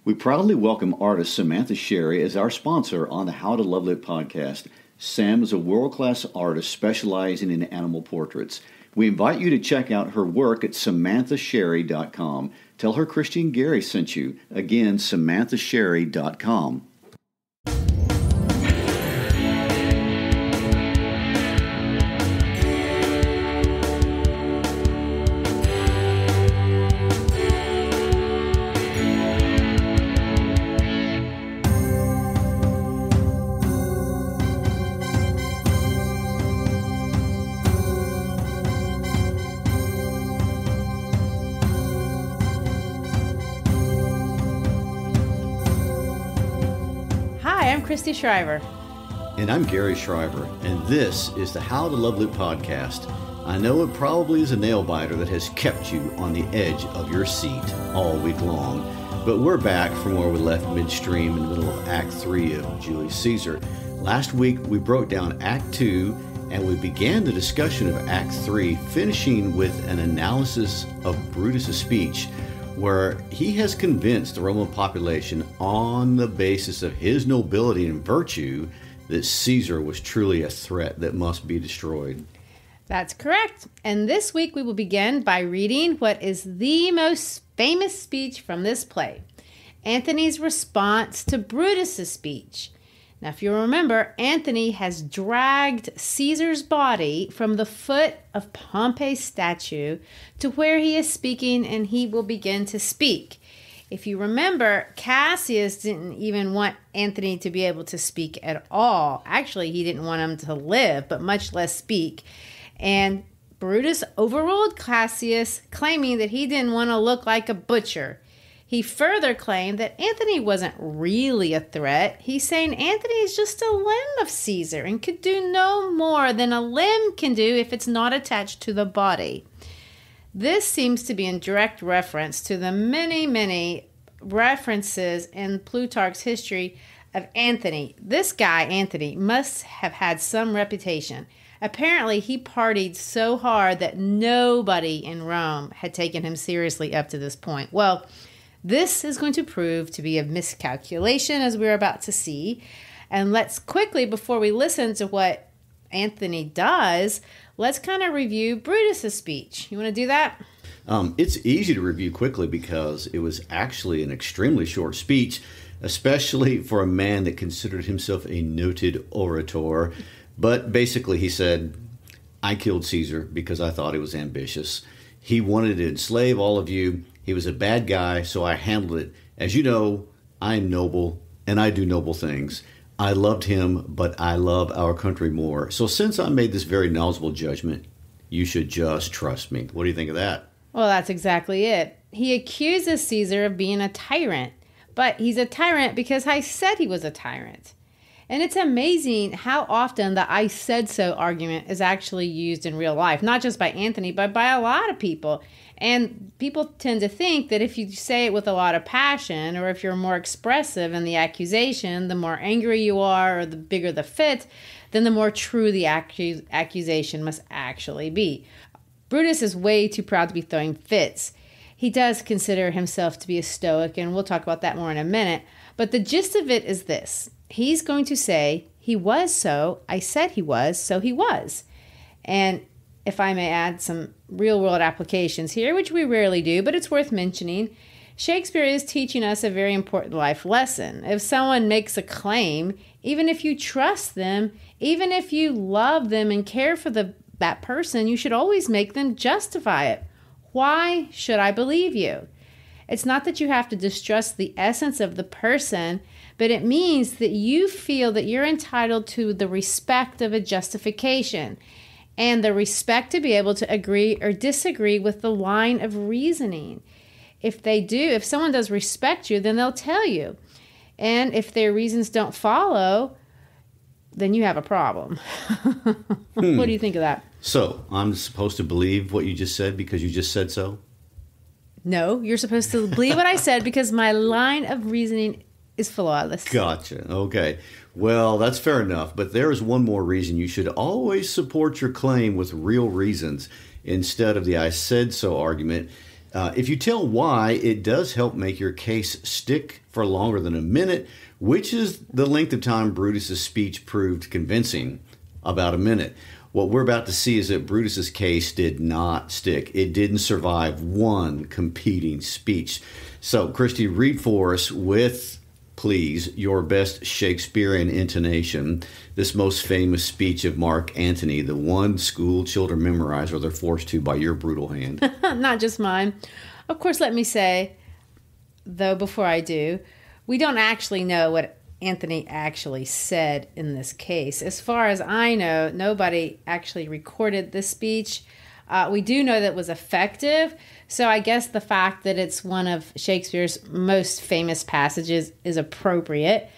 We proudly welcome artist Samantha Sherry as our sponsor on the How to Love Lit podcast. Sam is a world-class artist specializing in animal portraits. We invite you to check out her work at samanthasherry.com. Tell her Christian Gary sent you. Again, samanthasherry.com. Christy Shriver. And I'm Gary Shriver, and this is the How to Love Lit podcast. I know it probably is a nail biter that has kept you on the edge of your seat all week long, but we're back from where we left midstream in the middle of Act 3 of Julius Caesar. Last week we broke down Act 2, and we began the discussion of Act 3, finishing with an analysis of Brutus' speech, where he has convinced the Roman population on the basis of his nobility and virtue that Caesar was truly a threat that must be destroyed. That's correct. And this week we will begin by reading what is the most famous speech from this play, Antony's response to Brutus' speech. Now, if you remember, Antony has dragged Caesar's body from the foot of Pompey's statue to where he is speaking, and he will begin to speak. If you remember, Cassius didn't even want Antony to be able to speak at all. Actually, he didn't want him to live, but much less speak. And Brutus overruled Cassius, claiming that he didn't want to look like a butcher. He further claimed that Antony wasn't really a threat. He's saying Antony is just a limb of Caesar and could do no more than a limb can do if it's not attached to the body. This seems to be in direct reference to the many references in Plutarch's history of Antony. This guy, Antony, must have had some reputation. Apparently, he partied so hard that nobody in Rome had taken him seriously up to this point. Well, this is going to prove to be a miscalculation, as we're about to see. And let's quickly, before we listen to what Antony does, let's kind of review Brutus' speech. You want to do that? It's easy to review quickly because it was actually an extremely short speech, especially for a man that considered himself a noted orator. But basically he said, I killed Caesar because I thought he was ambitious. He wanted to enslave all of you. He was a bad guy, so I handled it. As you know, I am noble, and I do noble things. I loved him, but I love our country more. So since I made this very knowledgeable judgment, you should just trust me. What do you think of that? Well, that's exactly it. He accuses Caesar of being a tyrant, but he's a tyrant because I said he was a tyrant. And it's amazing how often the I said so argument is actually used in real life, not just by Antony, but by a lot of people. And people tend to think that if you say it with a lot of passion, or if you're more expressive in the accusation, the more angry you are, or the bigger the fit, then the more true the accusation must actually be. Brutus is way too proud to be throwing fits. He does consider himself to be a stoic, and we'll talk about that more in a minute. But the gist of it is this. He's going to say, he was so, I said he was, so he was. And if I may add some real-world applications here, which we rarely do, but it's worth mentioning, Shakespeare is teaching us a very important life lesson. If someone makes a claim, even if you trust them, even if you love them and care for that person, you should always make them justify it. Why should I believe you? It's not that you have to distrust the essence of the person, but it means that you feel that you're entitled to the respect of a justification and the respect to be able to agree or disagree with the line of reasoning. If someone does respect you, then they'll tell you. And if their reasons don't follow, then you have a problem. What do you think of that? So, I'm supposed to believe what you just said because you just said so? No, you're supposed to believe what I said because my line of reasoning is flawless. Gotcha. Okay. Well, that's fair enough. But there is one more reason you should always support your claim with real reasons instead of the I said so argument. If you tell why, it does help make your case stick for longer than a minute, which is the length of time Brutus's speech proved convincing, about a minute. What we're about to see is that Brutus's case did not stick. It didn't survive one competing speech. So, Christy, read for us with, please, your best Shakespearean intonation, this most famous speech of Mark Antony, the one school children memorize, or they're forced to by your brutal hand. Not just mine. Of course, let me say, though, before I do, we don't actually know what Antony actually said in this case. As far as I know, nobody actually recorded this speech. We do know that it was effective, so I guess the fact that it's one of Shakespeare's most famous passages is appropriate.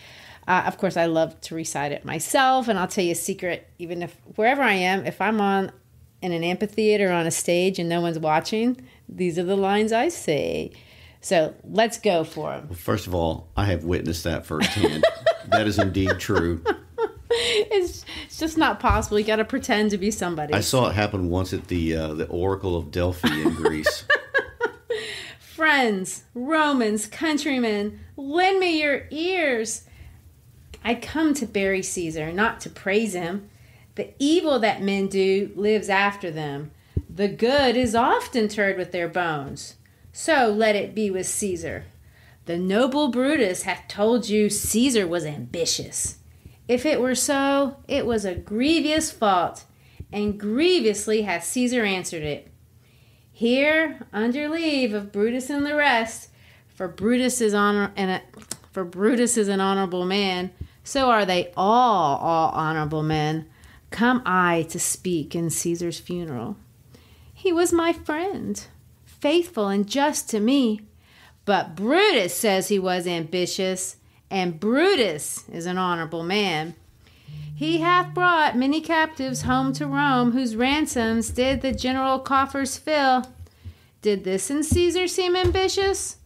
Of course, I love to recite it myself, and I'll tell you a secret, even if wherever I am, if I'm in an amphitheater on a stage and no one's watching, these are the lines I say. So let's go for them. Well, first of all, I have witnessed that firsthand. That is indeed true. It's just not possible. You got to pretend to be somebody. I saw it happen once at the Oracle of Delphi in Greece. Friends, Romans, countrymen, lend me your ears. I come to bury Caesar, not to praise him. The evil that men do lives after them. The good is oft interred with their bones. So let it be with Caesar. The noble Brutus hath told you Caesar was ambitious. If it were so, it was a grievous fault, and grievously hath Caesar answered it. Here, under leave of Brutus and the rest, for Brutus is an honorable man, so are they all honorable men, come I to speak in Caesar's funeral. He was my friend, faithful and just to me, but Brutus says he was ambitious, and Brutus is an honorable man. He hath brought many captives home to Rome, whose ransoms did the general coffers fill. Did this in Caesar seem ambitious?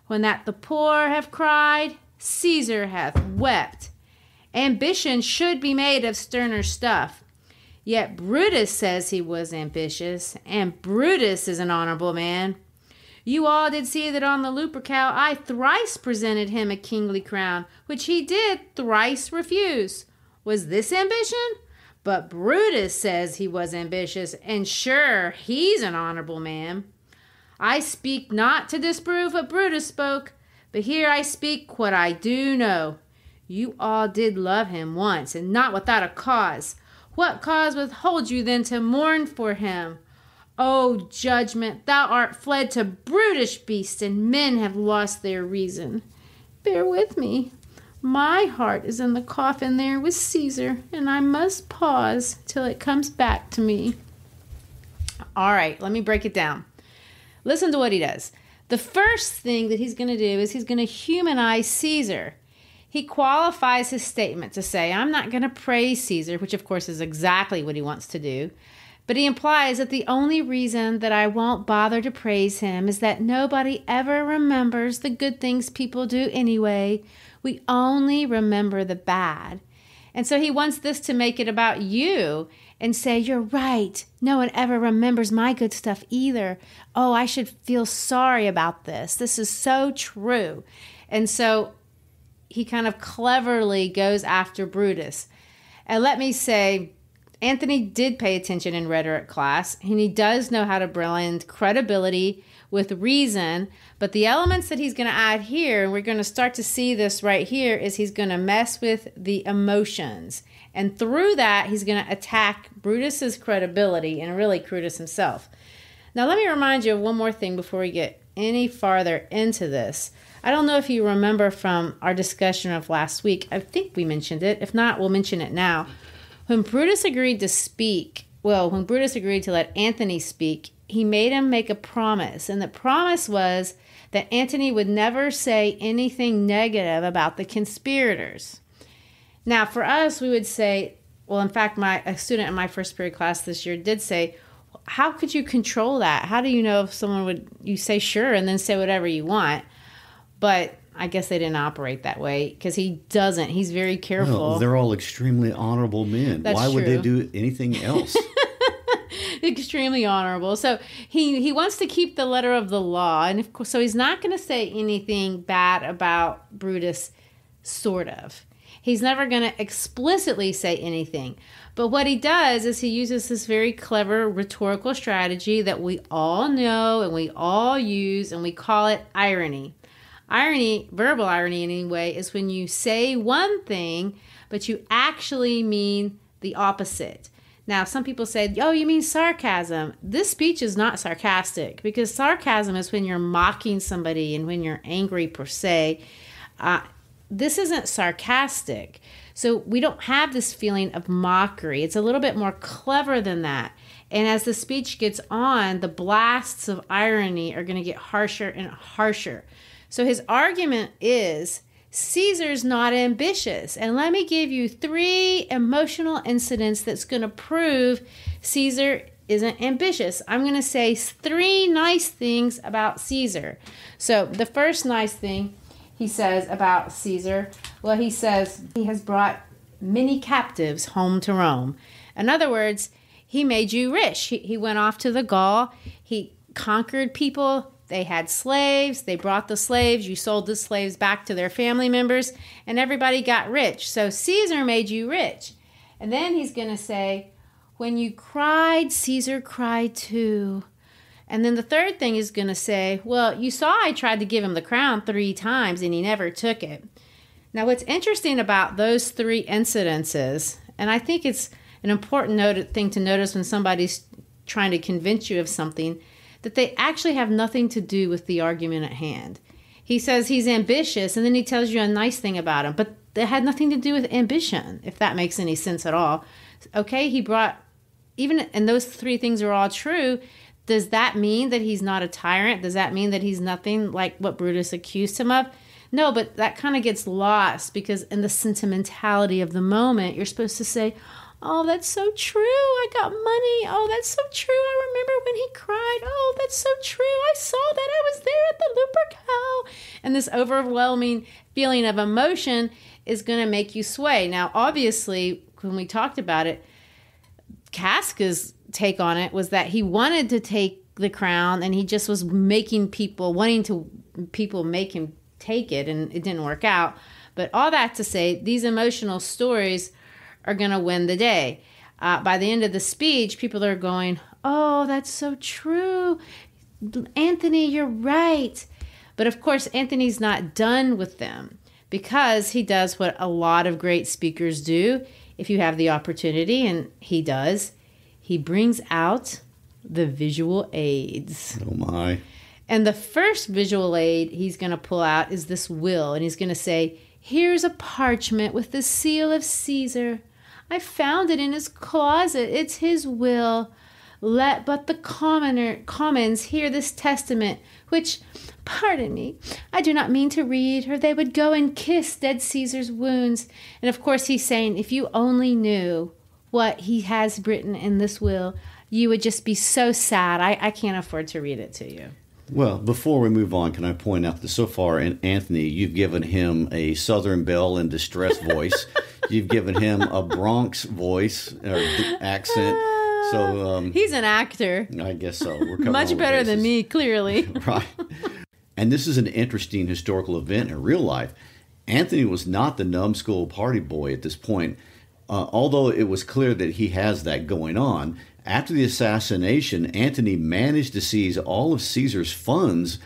When that the poor have cried, Caesar hath wept. Ambition should be made of sterner stuff. Yet Brutus says he was ambitious, and Brutus is an honorable man. You all did see that on the Lupercal I thrice presented him a kingly crown, which he did thrice refuse. Was this ambition? But Brutus says he was ambitious, and sure, he's an honorable man. I speak not to disprove what Brutus spoke, but here I speak what I do know. You all did love him once, and not without a cause. What cause withholds you then to mourn for him? O judgment, thou art fled to brutish beasts, and men have lost their reason. Bear with me. My heart is in the coffin there with Caesar, and I must pause till it comes back to me. All right, let me break it down. Listen to what he does. The first thing that he's going to do is he's going to humanize Caesar. He qualifies his statement to say, I'm not going to praise Caesar, which of course is exactly what he wants to do. But he implies that the only reason that I won't bother to praise him is that nobody ever remembers the good things people do anyway. We only remember the bad. And so he wants this to make it about you and say, you're right. No one ever remembers my good stuff either. Oh, I should feel sorry about this. This is so true. And so he kind of cleverly goes after Brutus. And let me say, Antony did pay attention in rhetoric class, and he does know how to blend credibility with reason, but the elements that he's going to add here, and we're going to start to see this right here, is he's going to mess with the emotions. And through that, he's going to attack Brutus's credibility and really Brutus himself. Now, let me remind you of one more thing before we get any farther into this. I don't know if you remember from our discussion of last week. I think we mentioned it. If not, we'll mention it now. When Brutus agreed to let Antony speak, he made him make a promise. And the promise was that Antony would never say anything negative about the conspirators. Now, for us, we would say, well, in fact, a student in my first period class this year did say, how could you control that? How do you know if you say sure and then say whatever you want? But I guess they didn't operate that way because he doesn't. He's very careful. Well, they're all extremely honorable men. That's Why would true. they do anything else? extremely honorable. So he wants to keep the letter of the law. And of course, so he's not going to say anything bad about Brutus, sort of. He's never going to explicitly say anything. But what he does is he uses this very clever rhetorical strategy that we all know and we all use, and we call it irony. Irony, verbal irony anyway, is when you say one thing, but you actually mean the opposite. Now, some people say, oh, you mean sarcasm. This speech is not sarcastic, because sarcasm is when you're mocking somebody and when you're angry per se. This isn't sarcastic. So we don't have this feeling of mockery. It's a little bit more clever than that. And as the speech gets on, the blasts of irony are going to get harsher and harsher. So his argument is Caesar's not ambitious. And let me give you 3 emotional incidents that's going to prove Caesar isn't ambitious. I'm going to say 3 nice things about Caesar. So the first nice thing he says about Caesar, well, he says he has brought many captives home to Rome. In other words, he made you rich. He went off to the Gaul. He conquered people. They had slaves. They brought the slaves. You sold the slaves back to their family members, and everybody got rich. So Caesar made you rich. And then he's going to say, when you cried, Caesar cried too. And then the third thing is going to say, well, you saw I tried to give him the crown 3 times and he never took it. Now, what's interesting about those 3 incidences, and I think it's an important thing to notice when somebody's trying to convince you of something, that they actually have nothing to do with the argument at hand. He says he's ambitious, and then he tells you a nice thing about him, but it had nothing to do with ambition, if that makes any sense at all. Okay, he brought, even, and those 3 things are all true. Does that mean that he's not a tyrant? Does that mean that he's nothing like what Brutus accused him of? No, but that kind of gets lost, because in the sentimentality of the moment, you're supposed to say, oh, that's so true. I got money. Oh, that's so true. I remember when he cried. Oh, that's so true. I saw that. I was there at the Lupercal. And this overwhelming feeling of emotion is going to make you sway. Now, obviously, when we talked about it, Casca's take on it was that he wanted to take the crown, and he just was making people, people make him take it, and it didn't work out. But all that to say, these emotional stories are going to win the day. By the end of the speech, people are going, oh, that's so true. Antony, you're right. But of course, Antony's not done with them, because he does what a lot of great speakers do if you have the opportunity, and he does. He brings out the visual aids. Oh, my. And the first visual aid he's going to pull out is this will. And he's going to say, here's a parchment with the seal of Caesar. I found it in his closet. It's his will. Let but the commons hear this testament, which, pardon me, I do not mean to read, or they would go and kiss dead Caesar's wounds. And of course he's saying, if you only knew what he has written in this will, you would just be so sad. I can't afford to read it to you. Well, before we move on, can I point out that so far, Anthony, you've given him a Southern Belle in distress voice. You've given him a Bronx voice or accent. So he's an actor. I guess so. We're covering much better than me, clearly. Right. And this is an interesting historical event in real life. Anthony was not the numbskull party boy at this point. Although it was clear that he has that going on, after the assassination, Antony managed to seize all of Caesar's funds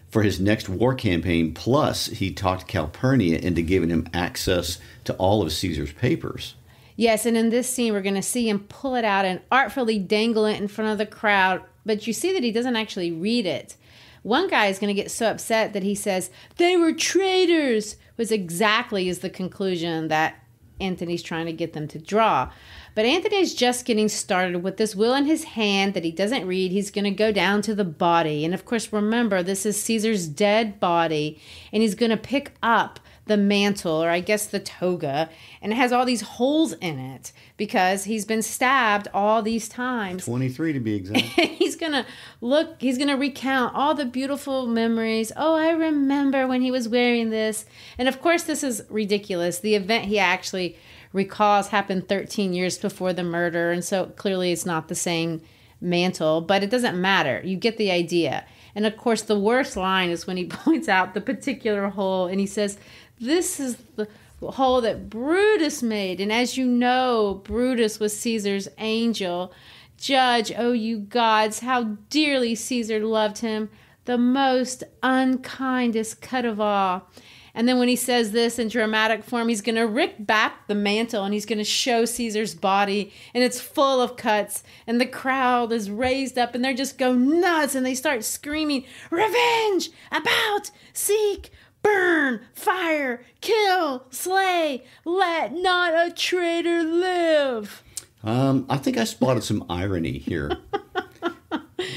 for his next war campaign, plus he talked Calpurnia into giving him access to all of Caesar's papers. Yes, and in this scene, we're going to see him pull it out and artfully dangle it in front of the crowd, but you see that he doesn't actually read it. One guy is going to get so upset that he says, they were traitors, which exactly is the conclusion that Antony's trying to get them to draw. But Anthony's just getting started with this will in his hand that he doesn't read. He's going to go down to the body. And of course, remember, this is Caesar's dead body. And he's going to pick up the mantle, or I guess the toga, and it has all these holes in it because he's been stabbed all these times. 23 to be exact. He's going to recount all the beautiful memories. Oh, I remember when he was wearing this. And of course, this is ridiculous. The event he actually recalls happened 13 years before the murder, and so clearly it's not the same mantle, but it doesn't matter. You get the idea. And of course, the worst line is when he points out the particular hole and he says, "This is the hole that Brutus made. And as you know, Brutus was Caesar's angel. Judge, oh you gods, how dearly Caesar loved him, the most unkindest cut of all." And then when he says this in dramatic form, he's going to rip back the mantle and he's going to show Caesar's body, and it's full of cuts, and the crowd is raised up and they're just go nuts and they start screaming, "Revenge, about, seek, burn, fire, kill, slay, let not a traitor live." I think I spotted some irony here.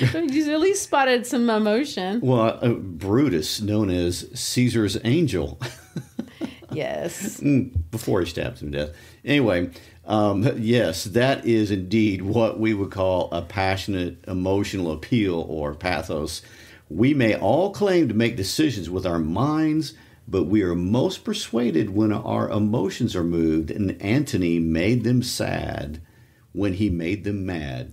You at least spotted some emotion. Well, Brutus, known as Caesar's angel. Yes. Before he stabs him to death. Anyway, yes, that is indeed what we would call a passionate emotional appeal or pathos. We may all claim to make decisions with our minds, but we are most persuaded when our emotions are moved, and Antony made them sad when he made them mad.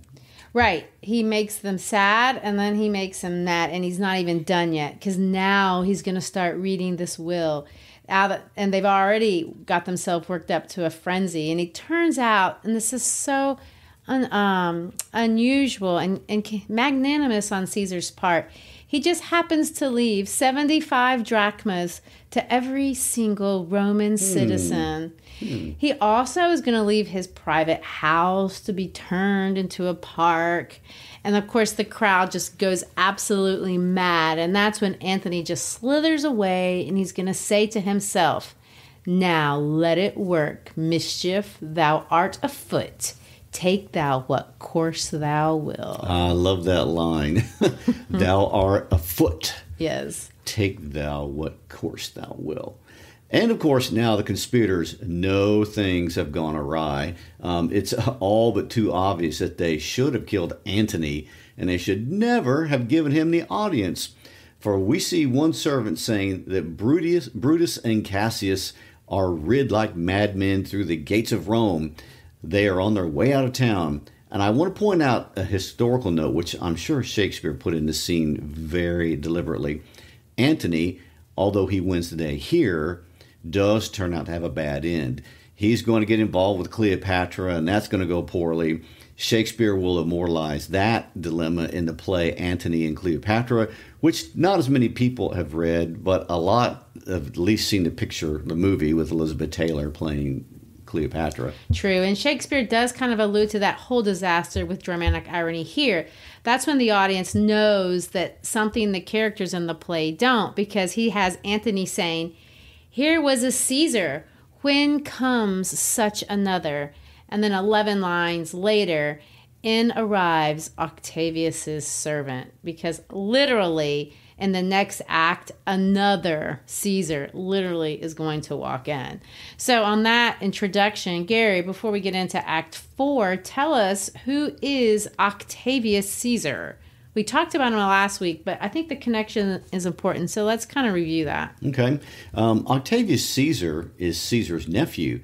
Right. He makes them sad, and then he makes them mad, and he's not even done yet, because now he's going to start reading this will. And they've already got themselves worked up to a frenzy. And it turns out, and this is so unusual and magnanimous on Caesar's part, he just happens to leave 75 drachmas to every single Roman citizen. He also is going to leave his private house to be turned into a park. And of course, the crowd just goes absolutely mad. And that's when Antony just slithers away and he's going to say to himself, "Now let it work, mischief, thou art afoot. Take thou what course thou will." I love that line. Thou art afoot. Yes. Take thou what course thou will. And of course, now the conspirators know things have gone awry. It's all but too obvious that they should have killed Antony, and they should never have given him the audience. For we see one servant saying that Brutus and Cassius are rid like madmen through the gates of Rome. They are on their way out of town. And I want to point out a historical note, which I'm sure Shakespeare put in the scene very deliberately. Antony, although he wins the day here, does turn out to have a bad end. He's going to get involved with Cleopatra, and that's going to go poorly. Shakespeare will immortalize that dilemma in the play Antony and Cleopatra, which not as many people have read, but a lot have at least seen the movie with Elizabeth Taylor playing Cleopatra. True, and Shakespeare does kind of allude to that whole disaster with dramatic irony here. That's when the audience knows that something the characters in the play don't, because he has Antony saying, "Here was a Caesar, when comes such another?" And then 11 lines later, in arrives Octavius's servant, because literally in the next act, another Caesar literally is going to walk in. So on that introduction, Gary, before we get into Act 4, tell us, who is Octavius Caesar? We talked about him last week, but I think the connection is important. So let's kind of review that. Okay. Octavius Caesar is Caesar's nephew.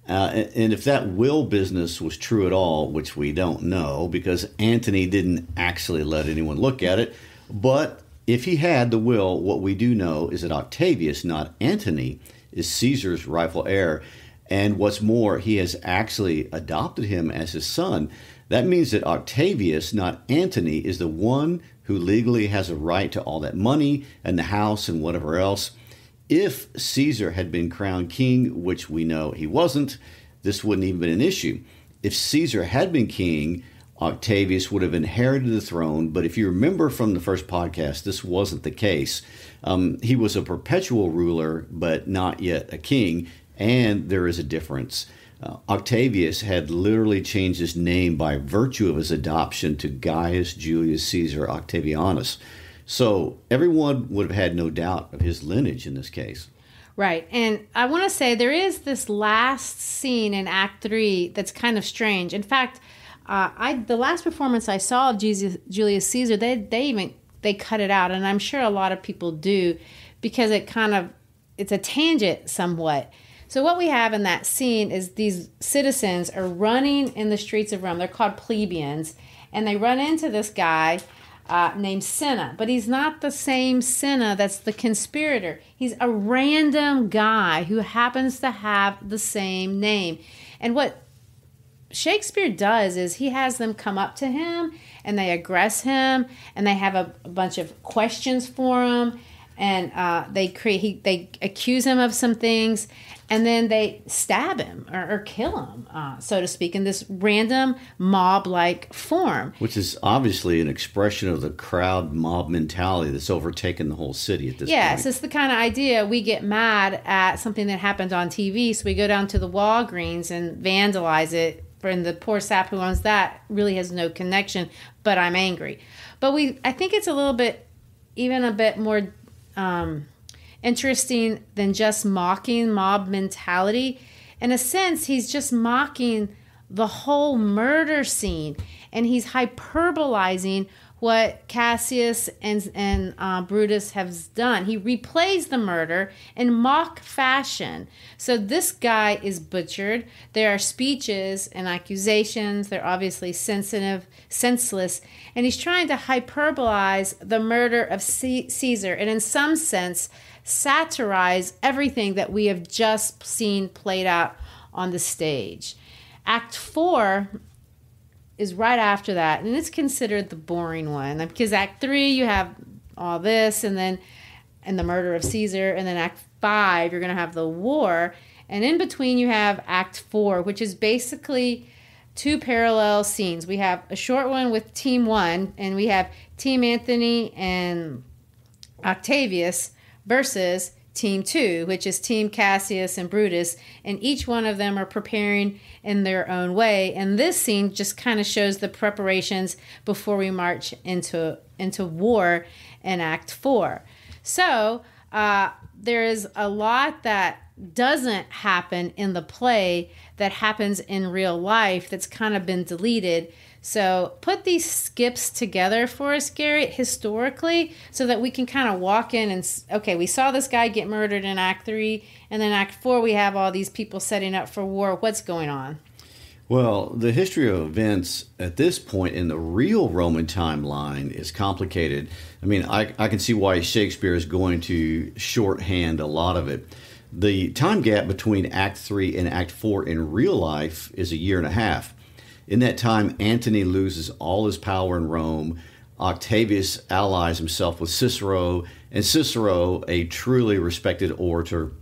And if that will business was true at all, which we don't know, because Antony didn't actually let anyone look at it, but if he had the will, what we do know is that Octavius, not Antony, is Caesar's rightful heir. And what's more, he has actually adopted him as his son. That means that Octavius, not Antony, is the one who legally has a right to all that money and the house and whatever else. If Caesar had been crowned king, which we know he wasn't, this wouldn't even been an issue. If Caesar had been king, Octavius would have inherited the throne. But if you remember from the first podcast, this wasn't the case. He was a perpetual ruler, but not yet a king. And there is a difference. Octavius had literally changed his name by virtue of his adoption to Gaius Julius Caesar Octavianus. So everyone would have had no doubt of his lineage in this case. Right. And I want to say there is this last scene in Act 3 that's kind of strange. In fact, the last performance I saw of Julius Caesar, they cut it out. And I'm sure a lot of people do, because it's a tangent somewhat. So what we have in that scene is these citizens are running in the streets of Rome. They're called plebeians. and they run into this guy named Cinna. But he's not the same Cinna that's the conspirator. He's a random guy who happens to have the same name. And what Shakespeare does is he has them come up to him and they aggress him and they have a bunch of questions for him, and they accuse him of some things, and then they stab him or kill him, so to speak, in this random mob-like form. Which is obviously an expression of the crowd mob mentality that's overtaken the whole city at this point. Yes, it's the kind of idea we get mad at something that happened on TV, so we go down to the Walgreens and vandalize it. And the poor sap who owns that really has no connection, but I'm angry. But I think it's even a bit more interesting than just mocking mob mentality. In a sense, he's just mocking the whole murder scene, and he's hyperbolizing what Cassius and Brutus have done. He replays the murder in mock fashion. So this guy is butchered. There are speeches and accusations. They're obviously senseless. And he's trying to hyperbolize the murder of Caesar, and in some sense satirize everything that we have just seen played out on the stage. Act 4 is right after that, and it's considered the boring one, because Act 3 you have all this, and the murder of Caesar, and then Act 5 you're going to have the war, and in between you have Act 4, which is basically two parallel scenes. We have a short one with Team 1, and we have Team Antony and Octavius versus Team 2, which is Team Cassius and Brutus, and each one of them are preparing in their own way. And this scene just kind of shows the preparations before we march into war in Act 4. So there is a lot that doesn't happen in the play that happens in real life that's kind of been deleted. So put these skips together for us, Gary, historically, so that we can kind of walk in and, okay, we saw this guy get murdered in Act 3, and then Act 4 we have all these people setting up for war. What's going on? Well, the history of events at this point in the real Roman timeline is complicated. I mean, I can see why Shakespeare is going to shorthand a lot of it. The time gap between Act 3 and Act 4 in real life is a year and a half. In that time, Antony loses all his power in Rome. Octavius allies himself with Cicero, and Cicero, a truly respected orator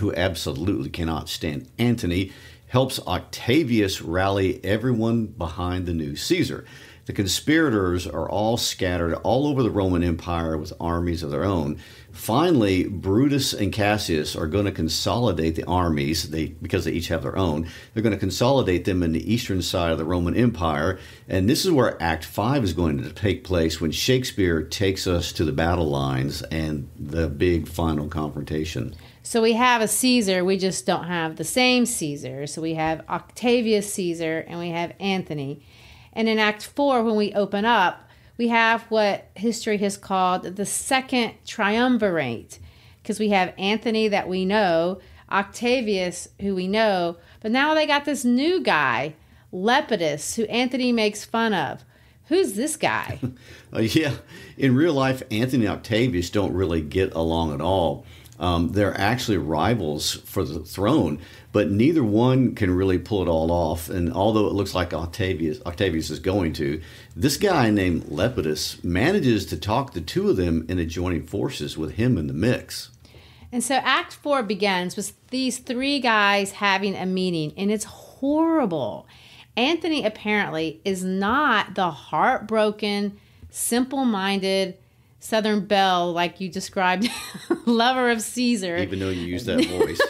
who absolutely cannot stand Antony, helps Octavius rally everyone behind the new Caesar. The conspirators are all scattered all over the Roman Empire with armies of their own. Finally, Brutus and Cassius are going to consolidate the armies, because they each have their own. They're going to consolidate them in the eastern side of the Roman Empire. And this is where Act 5 is going to take place, when Shakespeare takes us to the battle lines and the big final confrontation. So we have a Caesar, we just don't have the same Caesar. So we have Octavius Caesar and we have Antony. And in Act 4, when we open up, we have what history has called the second triumvirate, because we have Antony that we know, Octavius who we know, but now they got this new guy, Lepidus, who Antony makes fun of. Who's this guy? Yeah, in real life, Antony and Octavius don't really get along at all. They're actually rivals for the throne, but neither one can really pull it all off. And although it looks like Octavius is going to, this guy named Lepidus manages to talk the two of them into joining forces with him in the mix. And so Act 4 begins with these three guys having a meeting, and it's horrible. Antony apparently is not the heartbroken, simple-minded Southern belle, like you described, lover of Caesar. Even though you use that voice.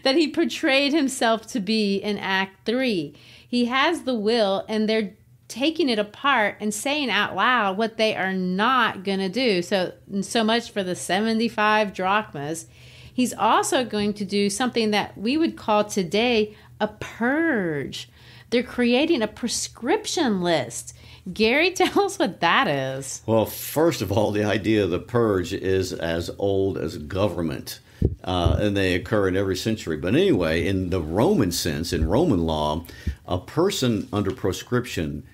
That he portrayed himself to be in Act 3. He has the will, and they're taking it apart and saying out loud what they are not going to do. So much for the 75 drachmas. He's also going to do something that we would call today a purge. They're creating a prescription list. Gary, tell us what that is. Well, first of all, the idea of the purge is as old as government, and they occur in every century. But anyway, in the Roman sense, in Roman law, a person under proscription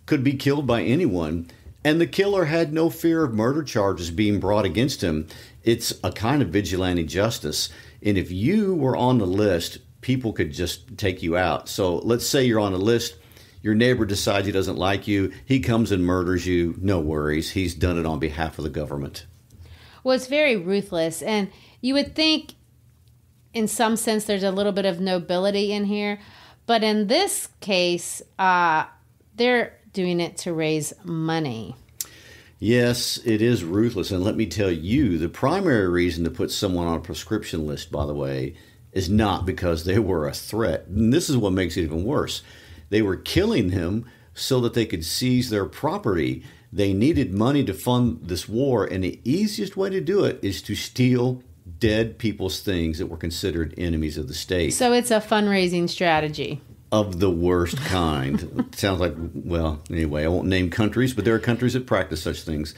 could be killed by anyone, and the killer had no fear of murder charges being brought against him. It's a kind of vigilante justice. And if you were on the list, people could just take you out. So let's say you're on a list, your neighbor decides he doesn't like you, he comes and murders you, no worries. He's done it on behalf of the government. Well, it's very ruthless. And you would think, in some sense, there's a little bit of nobility in here. But in this case, they're doing it to raise money. Yes, it is ruthless. And let me tell you, the primary reason to put someone on a proscription list, by the way, is not because they were a threat. And this is what makes it even worse. They were killing him so that they could seize their property. They needed money to fund this war, and the easiest way to do it is to steal dead people's things that were considered enemies of the state. So it's a fundraising strategy. Of the worst kind. Sounds like, well, anyway, I won't name countries, but there are countries that practice such things.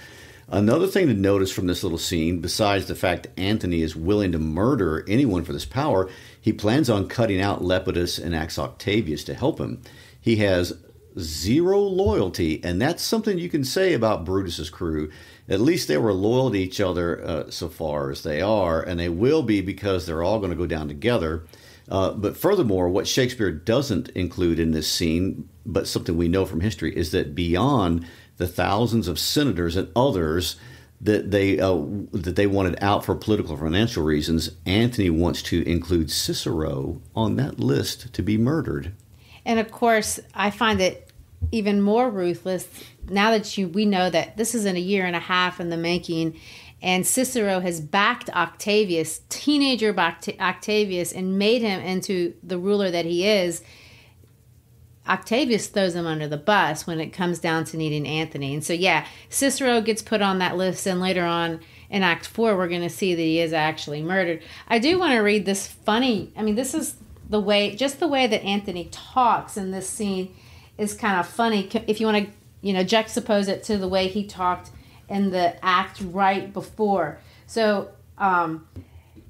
Another thing to notice from this little scene, besides the fact Antony is willing to murder anyone for this power, he plans on cutting out Lepidus and Is Octavius to help him. He has zero loyalty, and that's something you can say about Brutus's crew. At least they were loyal to each other so far as they are, and they will be because they're all going to go down together. But furthermore, what Shakespeare doesn't include in this scene, but something we know from history, is that beyond the thousands of senators and others that they wanted out for political or financial reasons, Antony wants to include Cicero on that list to be murdered. And of course, I find it even more ruthless now that we know that this is in a year and a half in the making, and Cicero has backed Octavius, teenager Octavius, and made him into the ruler that he is. Octavius throws him under the bus when it comes down to needing Antony. And so, yeah, Cicero gets put on that list, and later on in Act 4, we're going to see that he is actually murdered. I do want to read this funny, this is the way that Antony talks in this scene is kind of funny. If you want to, juxtapose it to the way he talked in the act right before. So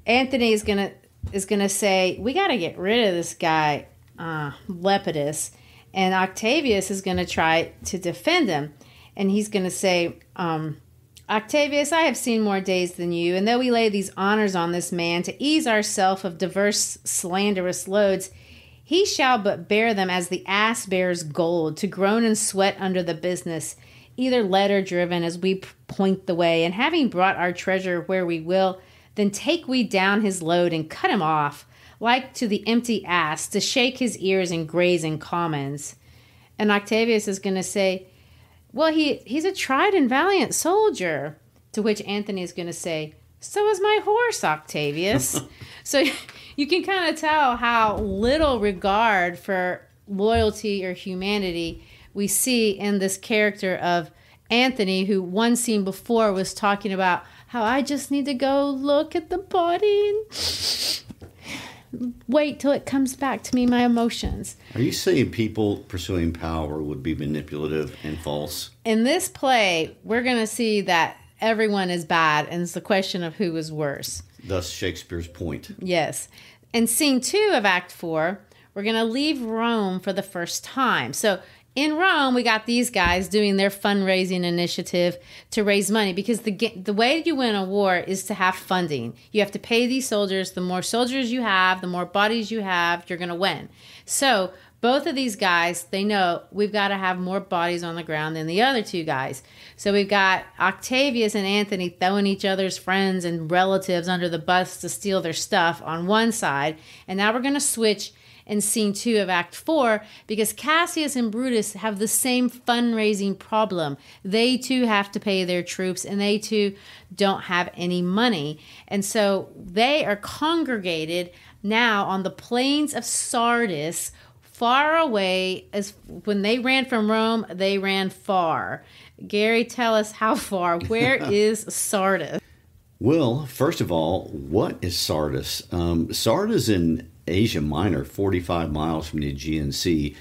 Antony is gonna say, we got to get rid of this guy Lepidus, and Octavius is gonna try to defend him, and he's gonna say, Octavius, I have seen more days than you, and though we lay these honors on this man to ease ourselves of diverse slanderous loads, he shall but bear them as the ass bears gold, to groan and sweat under the business, either led or driven as we point the way. And having brought our treasure where we will, then take we down his load and cut him off, like to the empty ass, to shake his ears and graze in commons. And Octavius is going to say, well, he's a tried and valiant soldier. To which Antony is going to say, so is my horse, Octavius. So you can kind of tell how little regard for loyalty or humanity we see in this character of Antony, who one scene before was talking about how I just need to go look at the body and wait till it comes back to me, my emotions. Are you saying people pursuing power would be manipulative and false? In this play, we're going to see that everyone is bad, and it's the question of who is worse. Thus Shakespeare's point. Yes. In scene 2 of Act 4, we're going to leave Rome for the first time. So in Rome, we got these guys doing their fundraising initiative to raise money, because the way you win a war is to have funding. You have to pay these soldiers. The more soldiers you have, the more bodies you have, you're going to win. So both of these guys, they know we've got to have more bodies on the ground than the other two guys. So we've got Octavius and Antony throwing each other's friends and relatives under the bus to steal their stuff on one side. And now we're going to switch in scene 2 of Act 4, because Cassius and Brutus have the same fundraising problem. They too have to pay their troops, and they too don't have any money. And so they are congregated now on the plains of Sardis, far away. As when they ran from Rome, they ran far. Gary, tell us how far. Where is Sardis? Well, first of all, what is Sardis? Sardis in Asia Minor, 45 miles from the Aegean Sea.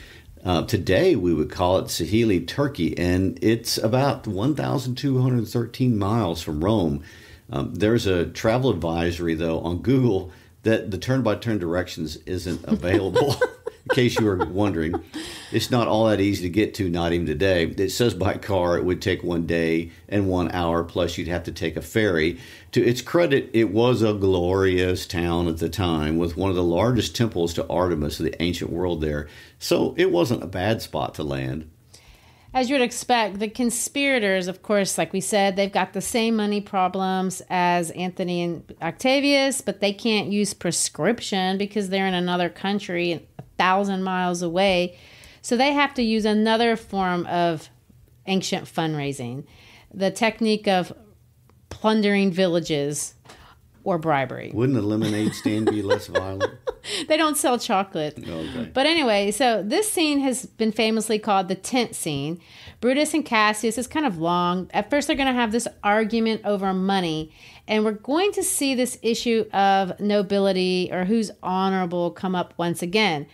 Today, we would call it Sahili, Turkey, and it's about 1,213 miles from Rome. There's a travel advisory, though, on Google that the turn-by-turn directions isn't available. case you were wondering. It's not all that easy to get to, not even today. It says by car it would take 1 day and 1 hour, plus you'd have to take a ferry. To its credit, it was a glorious town at the time with one of the largest temples to Artemis of the ancient world there. So it wasn't a bad spot to land. As you would expect, the conspirators, of course, like we said, they've got the same money problems as Antony and Octavius, but they can't use prescription because they're in another country 1,000 miles away. So they have to use another form of ancient fundraising, the technique of plundering villages or bribery. Wouldn't a lemonade stand be less violent? They don't sell chocolate. Okay. But anyway, so this scene has been famously called the tent scene. Brutus and Cassius is kind of long. At first, they're going to have this argument over money. And we're going to see this issue of nobility or who's honorable come up once again.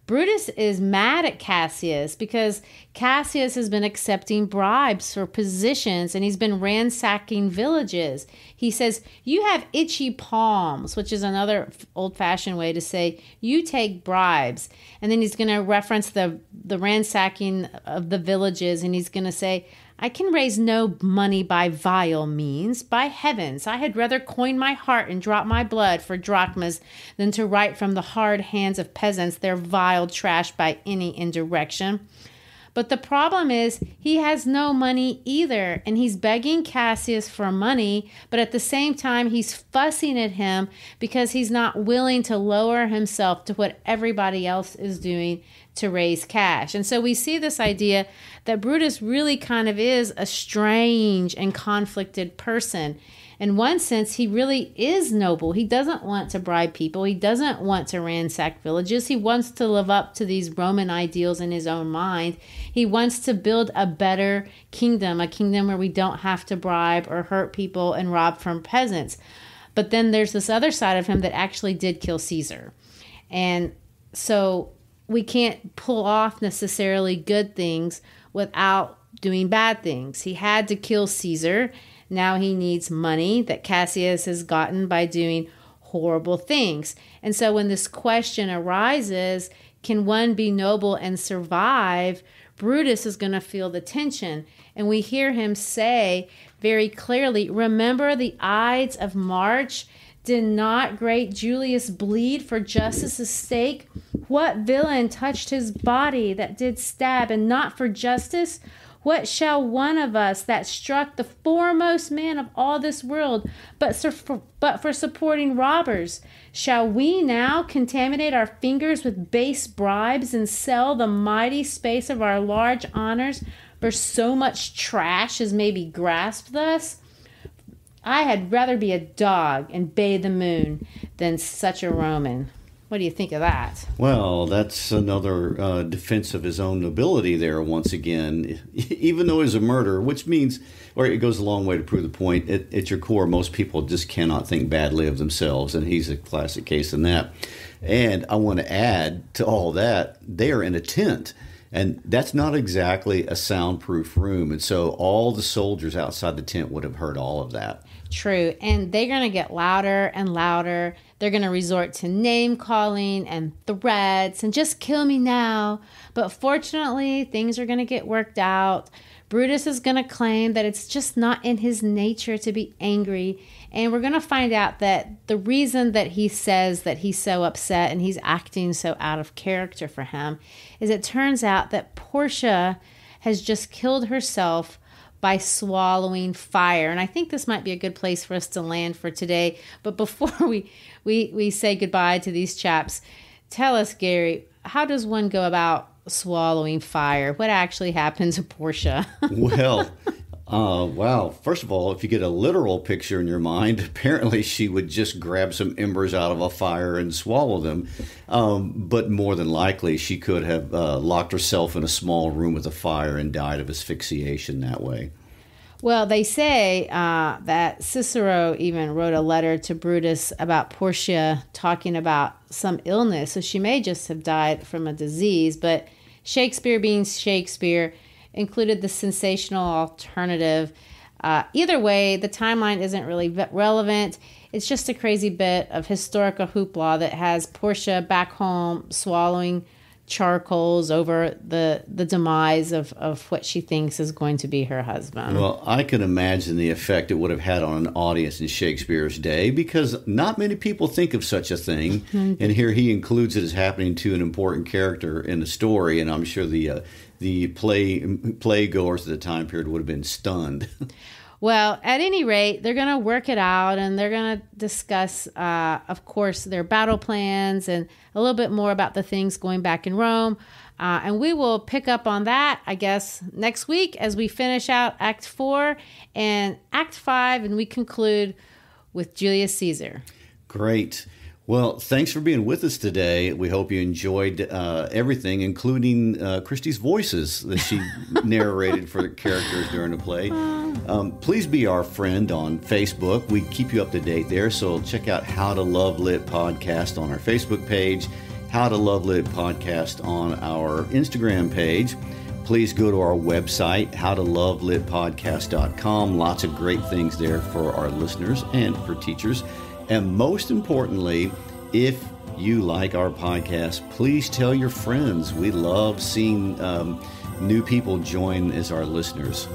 Brutus is mad at Cassius because Cassius has been accepting bribes for positions and he's been ransacking villages. He says, you have itchy palms, which is another old-fashioned way to say you take bribes. And then he's going to reference the ransacking of the villages and he's going to say, I can raise no money by vile means. By heavens, I had rather coin my heart and drop my blood for drachmas than to write from the hard hands of peasants their vile trash by any indirection. But the problem is he has no money either, and he's begging Cassius for money, but at the same time he's fussing at him because he's not willing to lower himself to what everybody else is doing to raise cash. And so we see this idea that Brutus really kind of is a strange and conflicted person. In one sense, he really is noble. He doesn't want to bribe people. He doesn't want to ransack villages. He wants to live up to these Roman ideals in his own mind. He wants to build a better kingdom, a kingdom where we don't have to bribe or hurt people and rob from peasants. But then there's this other side of him that actually did kill Caesar. And so we can't pull off necessarily good things without doing bad things. He had to kill Caesar. Now he needs money that Cassius has gotten by doing horrible things. And so when this question arises, can one be noble and survive? Brutus is going to feel the tension. And we hear him say very clearly, remember the Ides of March? Did not great Julius bleed for justice's sake? What villain touched his body that did stab, and not for justice? What shall one of us that struck the foremost man of all this world, but for supporting robbers? Shall we now contaminate our fingers with base bribes and sell the mighty space of our large honors for so much trash as may be grasped thus? I had rather be a dog and bathe the moon than such a Roman. What do you think of that? Well, that's another defense of his own nobility there once again, even though it's a murder, which means, or it goes a long way to prove the point, at your core, most people just cannot think badly of themselves, and he's a classic case in that. And I want to add to all that, they are in a tent. And that's not exactly a soundproof room. And so all the soldiers outside the tent would have heard all of that. True. And they're going to get louder and louder. They're going to resort to name calling and threats and just kill me now. But fortunately, things are going to get worked out. Brutus is going to claim that it's just not in his nature to be angry. And we're going to find out that the reason that he says that he's so upset and he's acting so out of character for him is it turns out that Portia has just killed herself by swallowing fire. And I think this might be a good place for us to land for today. But before we say goodbye to these chaps, tell us, Gary, how does one go about swallowing fire? What actually happened to Portia? Well, wow. First of all, if you get a literal picture in your mind, apparently she would just grab some embers out of a fire and swallow them. But more than likely, she could have locked herself in a small room with a fire and died of asphyxiation that way. Well, they say that Cicero even wrote a letter to Brutus about Portia talking about some illness. So she may just have died from a disease. But Shakespeare, being Shakespeare, included the sensational alternative. Either way, the timeline isn't really relevant. It's just a crazy bit of historical hoopla that has Portia back home swallowing charcoals over the demise of what she thinks is going to be her husband. Well, I can imagine the effect it would have had on an audience in Shakespeare's day, because not many people think of such a thing. And here he includes it as happening to an important character in the story, and I'm sure the playgoers at the time period would have been stunned. Well, at any rate, they're going to work it out, and they're going to discuss, of course, their battle plans and a little bit more about the things going back in Rome. And we will pick up on that, I guess, next week as we finish out Act 4 and Act 5, and we conclude with Julius Caesar. Great. Well, thanks for being with us today. We hope you enjoyed everything, including Christy's voices that she narrated for the characters during the play. Please be our friend on Facebook. We keep you up to date there, so check out How to Love Lit Podcast on our Facebook page, How to Love Lit Podcast on our Instagram page. Please go to our website, howtolovelitpodcast.com. Lots of great things there for our listeners and for teachers. And most importantly, if you like our podcast, please tell your friends. We love seeing new people join as our listeners.